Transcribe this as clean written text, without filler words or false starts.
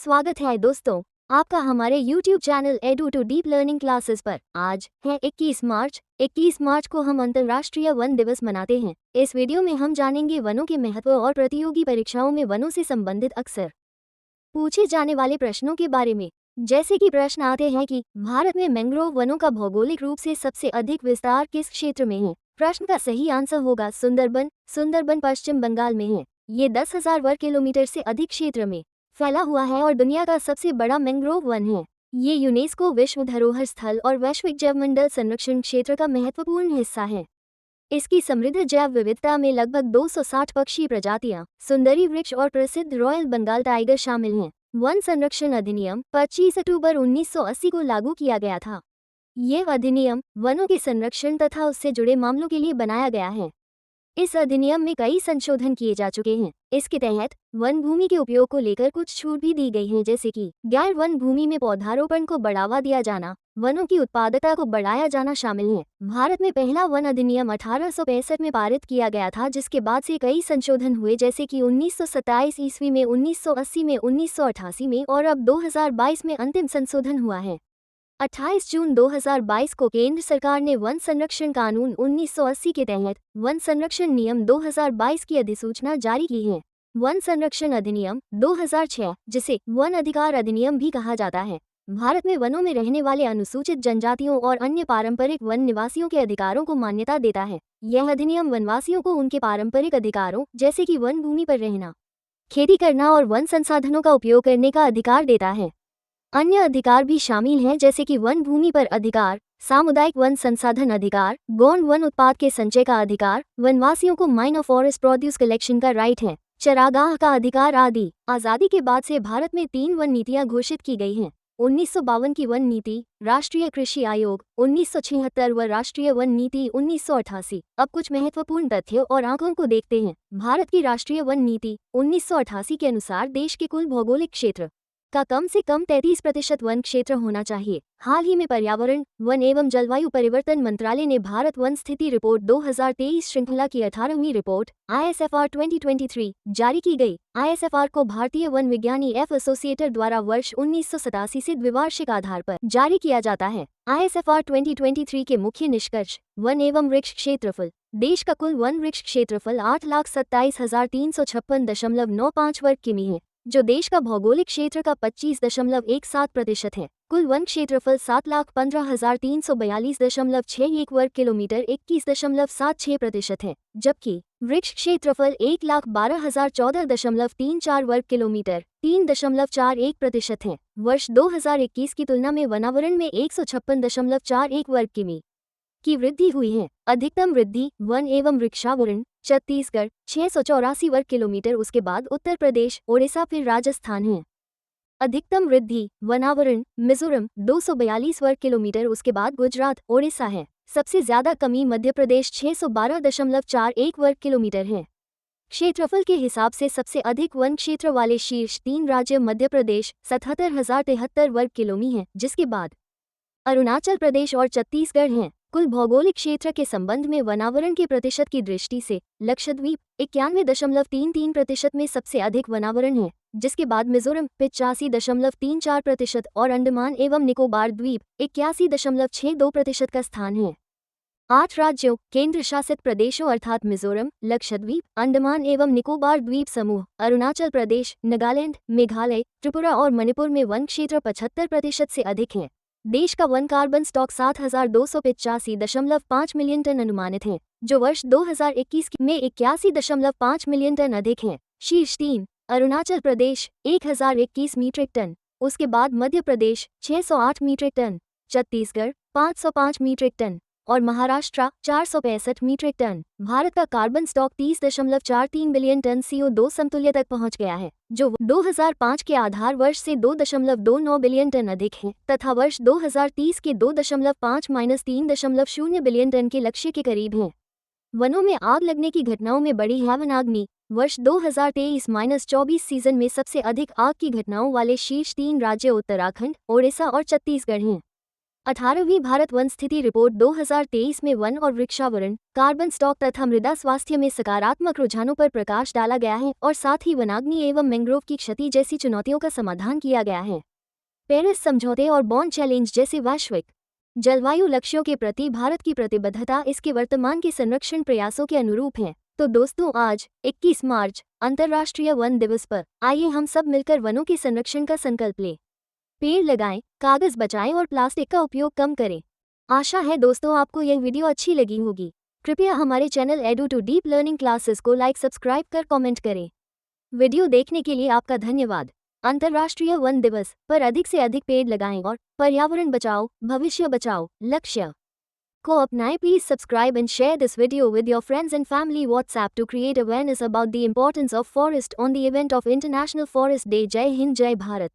स्वागत है दोस्तों आपका हमारे YouTube channel edu to deep learning classes पर। आज है 21 मार्च। 21 मार्च को हम अंतर्राष्ट्रीय वन दिवस मनाते हैं। इस वीडियो में हम जानेंगे वनों के महत्व और प्रतियोगी परीक्षाओं में वनों से संबंधित अक्सर पूछे जाने वाले प्रश्नों के बारे में। जैसे कि प्रश्न आते हैं कि भारत में मैंग्रोव वनों का भौगोलिक रूप से सबसे अधिक विस्तार किस क्षेत्र में है। प्रश्न का सही आंसर होगा सुंदरबन। सुंदरबन पश्चिम बंगाल में है। ये 10,000 वर्ग किलोमीटर से अधिक क्षेत्र में फैला हुआ है और दुनिया का सबसे बड़ा मैंग्रोव वन है। ये यूनेस्को विश्व धरोहर स्थल और वैश्विक जैवमंडल संरक्षण क्षेत्र का महत्वपूर्ण हिस्सा है। इसकी समृद्ध जैव विविधता में लगभग 260 पक्षी प्रजातियां, सुंदरी वृक्ष और प्रसिद्ध रॉयल बंगाल टाइगर शामिल हैं। वन संरक्षण अधिनियम 25 अक्टूबर 1980 को लागू किया गया था। यह अधिनियम वनों के संरक्षण तथा उससे जुड़े मामलों के लिए बनाया गया है। इस अधिनियम में कई संशोधन किए जा चुके हैं। इसके तहत वन भूमि के उपयोग को लेकर कुछ छूट भी दी गई हैं, जैसे कि गैर वन भूमि में पौधारोपण को बढ़ावा दिया जाना, वनों की उत्पादकता को बढ़ाया जाना शामिल है। भारत में पहला वन अधिनियम 1865 में पारित किया गया था, जिसके बाद से कई संशोधन हुए, जैसे कि 1927 ईस्वी में, 1980 में, 1988 में और अब 2022 में अंतिम संशोधन हुआ है। 28 जून 2022 को केंद्र सरकार ने वन संरक्षण कानून 1980 के तहत वन संरक्षण नियम 2022 की अधिसूचना जारी की है। वन संरक्षण अधिनियम 2006, जिसे वन अधिकार अधिनियम भी कहा जाता है, भारत में वनों में रहने वाले अनुसूचित जनजातियों और अन्य पारंपरिक वन निवासियों के अधिकारों को मान्यता देता है। यह अधिनियम वनवासियों को उनके पारंपरिक अधिकारों, जैसे कि वन भूमि पर रहना, खेती करना और वन संसाधनों का उपयोग करने का अधिकार देता है। अन्य अधिकार भी शामिल हैं, जैसे कि वन भूमि पर अधिकार, सामुदायिक वन संसाधन अधिकार, गौण वन उत्पाद के संचय का अधिकार, वनवासियों को mine of forest produce collection का राइट है, चरागाह का अधिकार आदि। आज़ादी के बाद से भारत में 3 वन नीतियां घोषित की गई हैं। 1952 की वन नीति, राष्ट्रीय कृषि आयोग 1976 व राष्ट्रीय वन नीति 1988। अब कुछ महत्वपूर्ण तथ्यों और आंकड़ों को देखते हैं। भारत की राष्ट्रीय वन नीति 1988 के अनुसार देश के कुल भौगोलिक क्षेत्र का कम से कम 33% वन क्षेत्र होना चाहिए। हाल ही में पर्यावरण, वन एवं जलवायु परिवर्तन मंत्रालय ने भारत वन स्थिति रिपोर्ट 2023 श्रृंखला की 18वीं रिपोर्ट ISFR 2023 जारी की गई। ISFR को भारतीय वन विज्ञानी F एसोसिएटर द्वारा वर्ष 1987 से द्विवार्षिक आधार पर जारी किया जाता है। ISFR 2023 के मुख्य निष्कर्ष: वन एवं वृक्ष क्षेत्रफल। देश का कुल वन वृक्ष क्षेत्रफल 8,27,356.95 वर्ग किमी है, जो देश का भौगोलिक क्षेत्र का 25.17% है। कुल वन क्षेत्रफल 7,15,342.61 वर्ग किलोमीटर 21.76% है, जबकि वृक्ष क्षेत्रफल 1,12,014.34 वर्ग किलोमीटर 3.41% है। वर्ष 2021 की तुलना में वनावरण में 156.41 वर्ग किमी की वृद्धि हुई है। अधिकतम वृद्धि वन एवं वृक्षावरण छत्तीसगढ़ 684 वर्ग किलोमीटर, उसके बाद उत्तर प्रदेश, ओडिशा, फिर राजस्थान है। अधिकतम वृद्धि वनावरण मिजोरम 242 वर्ग किलोमीटर, उसके बाद गुजरात, ओडिशा है। सबसे ज्यादा कमी मध्य प्रदेश 612.41 वर्ग किलोमीटर है। क्षेत्रफल के हिसाब से सबसे अधिक वन क्षेत्र वाले शीर्ष 3 राज्य मध्य प्रदेश 77,073 वर्ग किलोमी है, जिसके बाद अरुणाचल प्रदेश और छत्तीसगढ़ हैं। कुल भौगोलिक क्षेत्र के संबंध में वनावरण के प्रतिशत की दृष्टि से लक्षद्वीप 91.33% में सबसे अधिक वनावरण है, जिसके बाद मिजोरम 85.34% और अंडमान एवं निकोबार द्वीप 81.62% का स्थान है। 8 राज्यों, केंद्र शासित प्रदेशों अर्थात मिजोरम, लक्षद्वीप, अंडमान एवं निकोबार द्वीप समूह, अरुणाचल प्रदेश, नागालैंड, मेघालय, त्रिपुरा और मणिपुर में वन क्षेत्र 75% से अधिक है। देश का वन कार्बन स्टॉक 7,285.5 मिलियन टन अनुमानित है, जो वर्ष 2021 में 81.5 मिलियन टन अधिक है। शीर्ष 3: अरुणाचल प्रदेश 1,021 मीट्रिक टन, उसके बाद Madhya Pradesh 608 metric tonne, Chhattisgarh 505 metric tonne और महाराष्ट्र 465 मीट्रिक टन। भारत का carbon stock 30.43 billion ton CO2 समतुल्य तक पहुंच गया है, जो 2005 के आधार वर्ष से 2.29 बिलियन टन अधिक है तथा वर्ष 2030 के 2.5-3.0 बिलियन टन के लक्ष्य के करीब है। वनों में आग लगने की घटनाओं में बड़ी है वनाग्नि। वर्ष 2023-24 सीजन में सबसे अधिक आग की घटनाओं वाले शीर्ष 3 राज्य उत्तराखंड, ओडिशा और छत्तीसगढ़ हैं। 18वीं भारत वन स्थिति रिपोर्ट 2023 में वन और वृक्षावरण, कार्बन स्टॉक तथा मृदा स्वास्थ्य में सकारात्मक रुझानों पर प्रकाश डाला गया है और साथ ही वनाग्नि एवं मैंग्रोव की क्षति जैसी चुनौतियों का समाधान किया गया है। पेरिस समझौते और बॉन्ड चैलेंज जैसे वैश्विक जलवायु लक्ष्यों के प्रति भारत की प्रतिबद्धता इसके वर्तमान के संरक्षण प्रयासों के अनुरूप है। तो दोस्तों, आज 21 मार्च अंतर्राष्ट्रीय वन दिवस पर आइए हम सब मिलकर वनों के संरक्षण का संकल्प लें। पेड़ लगाएं, कागज बचाएं और प्लास्टिक का उपयोग कम करें। आशा है दोस्तों आपको यह वीडियो अच्छी लगी होगी। कृपया हमारे channel edu to deep learning classes को लाइक, सब्सक्राइब कर कमेंट करें। वीडियो देखने के लिए आपका धन्यवाद। अंतर्राष्ट्रीय वन दिवस पर अधिक से अधिक पेड़ लगाएं और पर्यावरण बचाओ, भविष्य बचाओ लक्ष्य को अपनाएं। Please subscribe and share this video with your friends and family. WhatsApp to create awareness about the importance of forest on the event of International Forest Day. जय हिंद, जय भारत।